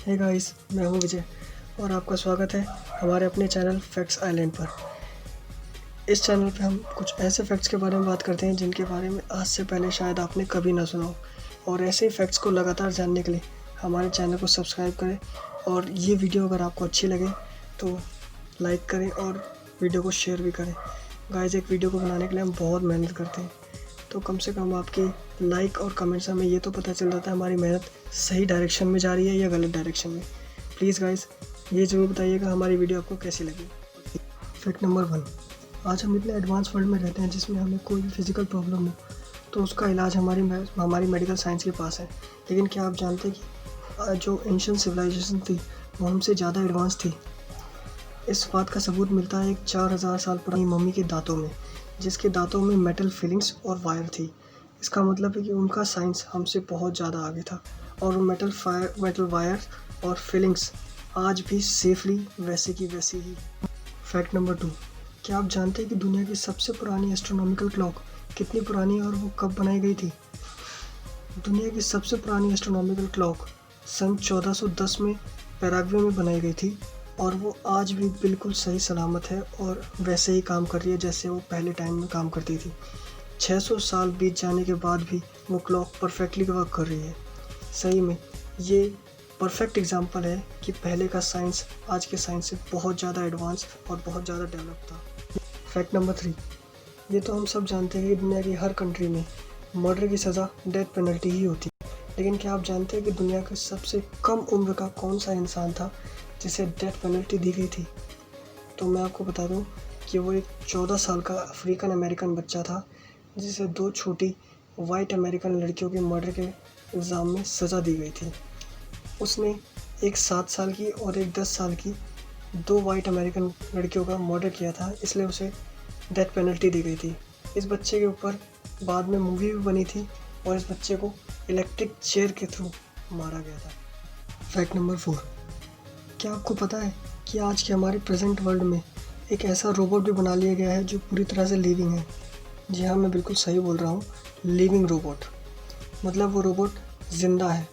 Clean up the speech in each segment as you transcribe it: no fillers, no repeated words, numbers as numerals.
Hey guys, मैं हूं विजय और आपका स्वागत है हमारे अपने चैनल फैक्ट्स आइलैंड पर। इस चैनल पे हम कुछ ऐसे फैक्ट्स के बारे में बात करते हैं जिनके बारे में आज से पहले शायद आपने कभी ना सुना हो, और ऐसे ही फैक्ट्स को लगातार जानने के लिए हमारे चैनल को सब्सक्राइब करें। और ये वीडियो अगर आपको अच्छी लगे तो लाइक करें और वीडियो को शेयर भी करें। गाइस, एक वीडियो को बनाने के लिए हम बहुत मेहनत करते हैं, तो कम से कम आपके लाइक और कमेंट से हमें ये तो पता चल जाता है हमारी मेहनत सही डायरेक्शन में जा रही है या गलत डायरेक्शन में। प्लीज़ गाइस, ये ज़रूर बताइएगा हमारी वीडियो आपको कैसी लगी। फैक्ट नंबर 1, आज हम इतने एडवांस वर्ल्ड में रहते हैं जिसमें हमें कोई भी फिजिकल प्रॉब्लम हो तो उसका इलाज हमारी मेडिकल साइंस के पास है। लेकिन क्या आप जानते हैं कि जो एंशिएंट सिविलाइजेशन थी वो हमसे ज़्यादा एडवांस थी। इस बात का सबूत मिलता है एक 4000 साल पुरानी मम्मी के दांतों में, जिसके दांतों में मेटल फिलिंग्स और वायर थी। इसका मतलब है कि उनका साइंस हमसे बहुत ज़्यादा आगे था, और वो मेटल वायर और फिलिंग्स आज भी सेफली वैसे की वैसी ही। फैक्ट नंबर 2, क्या आप जानते हैं कि दुनिया की सबसे पुरानी एस्ट्रोनॉमिकल क्लॉक कितनी पुरानी है और वो कब बनाई गई थी? दुनिया की सबसे पुरानी एस्ट्रोनॉमिकल क्लॉक सन 1410 में पैराग्वे में बनाई गई थी, और वो आज भी बिल्कुल सही सलामत है और वैसे ही काम कर रही है जैसे वो पहले टाइम में काम करती थी। 600 साल बीत जाने के बाद भी वो क्लॉक परफेक्टली वर्क कर रही है। सही में ये परफेक्ट एग्जांपल है कि पहले का साइंस आज के साइंस से बहुत ज़्यादा एडवांस और बहुत ज़्यादा डेवलप था। फैक्ट नंबर 3, ये तो हम सब जानते हैं कि दुनिया की हर कंट्री में मर्डर की सज़ा डेथ पेनल्टी ही होती है। लेकिन क्या आप जानते हैं कि दुनिया का सबसे कम उम्र का कौन सा इंसान था जिसे डेथ पेनल्टी दी गई थी? तो मैं आपको बता दूं कि वो एक 14 साल का अफ्रीकन अमेरिकन बच्चा था जिसे 2 छोटी वाइट अमेरिकन लड़कियों के मर्डर के इल्ज़ाम में सज़ा दी गई थी। उसने एक 7 साल की और एक 10 साल की 2 वाइट अमेरिकन लड़कियों का मर्डर किया था, इसलिए उसे डेथ पेनल्टी दी गई थी। इस बच्चे के ऊपर बाद में मूवी भी बनी थी और इस बच्चे को इलेक्ट्रिक चेयर के थ्रू मारा गया था। फैक्ट नंबर 4, क्या आपको पता है कि आज के हमारे प्रेजेंट वर्ल्ड में एक ऐसा रोबोट भी बना लिया गया है जो पूरी तरह से लिविंग है? जी हाँ, मैं बिल्कुल सही बोल रहा हूँ, लिविंग रोबोट। मतलब वो रोबोट ज़िंदा है,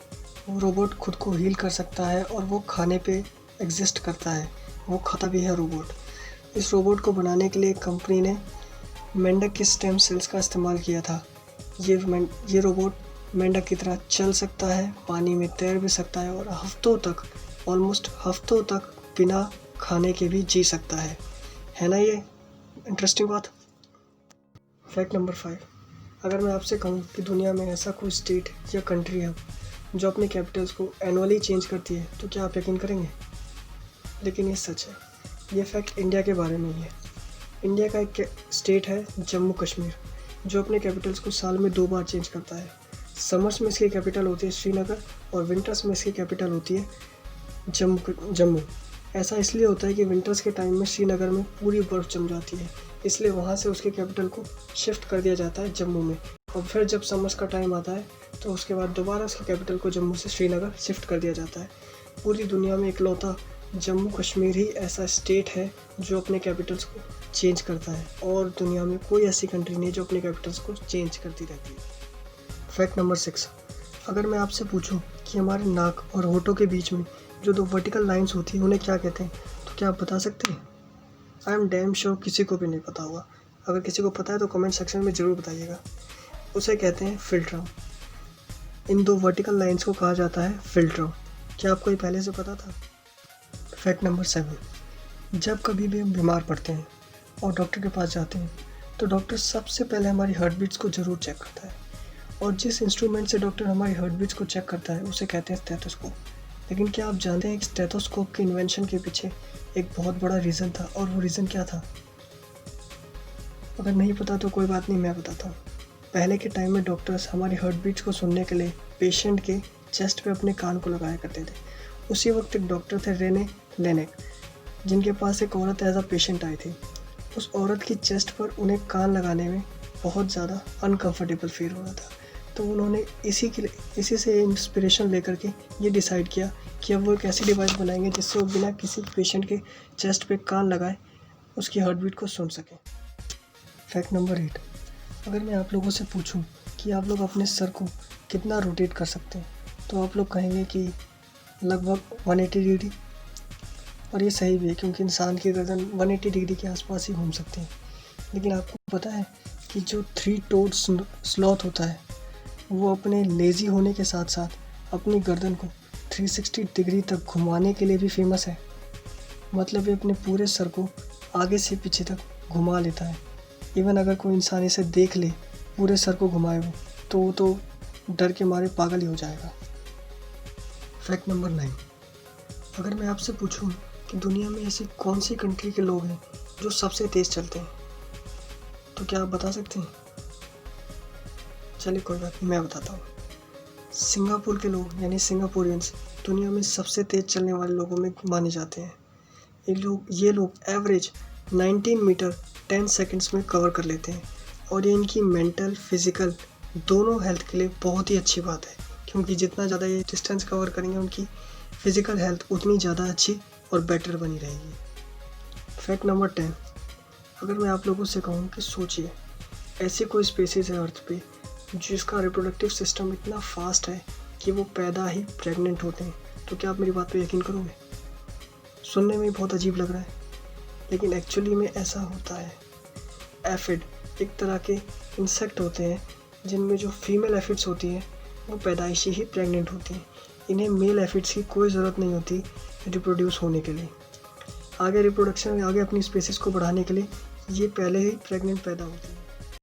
वो रोबोट खुद को हील कर सकता है और वो खाने पे एग्जिस्ट करता है, वो खाता भी है रोबोट। इस रोबोट को बनाने के लिए कंपनी ने मेंढक के स्टेम सेल्स का इस्तेमाल किया था। ये रोबोट मेंढक की तरह चल सकता है, पानी में तैर भी सकता है और ऑलमोस्ट हफ्तों तक बिना खाने के भी जी सकता है ना ये इंटरेस्टिंग बात। फैक्ट नंबर 5, अगर मैं आपसे कहूँ कि दुनिया में ऐसा कोई स्टेट या कंट्री है जो अपने कैपिटल्स को एनुअली चेंज करती है, तो क्या आप यकीन करेंगे? लेकिन ये सच है। ये फैक्ट इंडिया के बारे में ही है। इंडिया का एक स्टेट है जम्मू कश्मीर, जो अपने कैपिटल्स को साल में 2 बार चेंज करता है। समर्स में इसकी कैपिटल होती है श्रीनगर और विंटर्स में इसकी कैपिटल होती है जम्मू। ऐसा इसलिए होता है कि विंटर्स के टाइम में श्रीनगर में पूरी बर्फ़ जम जाती है, इसलिए वहाँ से उसके कैपिटल को शिफ्ट कर दिया जाता है जम्मू में। और फिर जब समर्स का टाइम आता है तो उसके बाद दोबारा उसके कैपिटल को जम्मू से श्रीनगर शिफ्ट कर दिया जाता है। पूरी दुनिया में इकलौता जम्मू कश्मीर ही ऐसा स्टेट है जो अपने कैपिटल्स को चेंज करता है, और दुनिया में कोई ऐसी कंट्री नहीं जो अपने कैपिटल्स को चेंज करती रहती है। फैक्ट नंबर 6, अगर मैं आपसे पूछूं कि हमारे नाक और होठों के बीच में जो 2 वर्टिकल लाइंस होती हैं उन्हें क्या कहते हैं, तो क्या आप बता सकते हैं? आई एम डैम श्योर किसी को भी नहीं पता होगा। अगर किसी को पता है तो कमेंट सेक्शन में ज़रूर बताइएगा। उसे कहते हैं फिल्ट्रम। इन 2 वर्टिकल लाइंस को कहा जाता है फिल्ट्रम। क्या आपको ये पहले से पता था? फैक्ट नंबर 7, जब कभी भी हम बीमार पड़ते हैं और डॉक्टर के पास जाते हैं तो डॉक्टर सबसे पहले हमारी हार्ट बीट्स को ज़रूर चेक करता है, और जिस इंस्ट्रूमेंट से डॉक्टर हमारी हार्ट बीट्स को चेक करता है उसे कहते हैं स्टेथोस्कोप। लेकिन क्या आप जानते हैं कि स्टेथोस्कोप के इन्वेंशन के पीछे एक बहुत बड़ा रीज़न था, और वो रीज़न क्या था? अगर नहीं पता तो कोई बात नहीं, मैं बताता हूँ। पहले के टाइम में डॉक्टर्स हमारी हार्ट बीट्स को सुनने के लिए पेशेंट के चेस्ट पे अपने कान को लगाया करते थे। उसी वक्त एक डॉक्टर थे रेने लेनेक, जिनके पास एक औरत एज अ पेशेंट आई थी। उस औरत की चेस्ट पर उन्हें कान लगाने में बहुत ज़्यादा अनकंफर्टेबल फील हो रहा था, तो उन्होंने इसी से इंस्पिरेशन लेकर के ये डिसाइड किया कि अब वो एक ऐसी डिवाइस बनाएंगे जिससे वो बिना किसी पेशेंट के चेस्ट पे कान लगाए उसकी हार्ट बीट को सुन सकें। फैक्ट नंबर 8, अगर मैं आप लोगों से पूछूं कि आप लोग अपने सर को कितना रोटेट कर सकते हैं, तो आप लोग कहेंगे कि लगभग 180 डिग्री। और ये सही भी है क्योंकि इंसान की गर्दन 180 डिग्री के आसपास ही घूम सकती है। लेकिन आपको पता है कि जो 3 टोड स्लॉथ होता है वो अपने लेज़ी होने के साथ साथ अपनी गर्दन को 360 डिग्री तक घुमाने के लिए भी फेमस है। मतलब ये अपने पूरे सर को आगे से पीछे तक घुमा लेता है। इवन अगर कोई इंसान इसे देख ले पूरे सर को घुमाए वो तो डर के मारे पागल ही हो जाएगा। फैक्ट नंबर 9, अगर मैं आपसे पूछूं कि दुनिया में ऐसी कौन सी कंट्री के लोग हैं जो सबसे तेज़ चलते हैं, तो क्या आप बता सकते हैं? चलिए कोई बात नहीं, मैं बताता हूँ। सिंगापुर के लोग यानी सिंगापुरियंस दुनिया में सबसे तेज़ चलने वाले लोगों में माने जाते हैं। ये लोग एवरेज 19 मीटर 10 सेकंड्स में कवर कर लेते हैं। और ये इनकी मेंटल फिज़िकल दोनों हेल्थ के लिए बहुत ही अच्छी बात है, क्योंकि जितना ज़्यादा ये डिस्टेंस कवर करेंगे उनकी फिज़िकल हेल्थ उतनी ज़्यादा अच्छी और बेटर बनी रहेगी। फैक्ट नंबर 10, अगर मैं आप लोगों से कहूँ कि सोचिए ऐसी कोई स्पीसीज़ है अर्थ पे जिसका रिप्रोडक्टिव सिस्टम इतना फास्ट है कि वो पैदा ही प्रेग्नेंट होते हैं, तो क्या आप मेरी बात पे यकीन करोगे? सुनने में बहुत अजीब लग रहा है, लेकिन एक्चुअली में ऐसा होता है। एफिड एक तरह के इंसेक्ट होते हैं जिनमें जो फीमेल एफिड्स होती हैं वो पैदाइशी ही प्रेग्नेंट होती हैं। इन्हें मेल एफिड्स की कोई ज़रूरत नहीं होती रिप्रोड्यूस होने के लिए। आगे रिप्रोडक्शन में आगे अपनी स्पीसीज़ को बढ़ाने के लिए ये पहले ही प्रेग्नेंट पैदा होती है।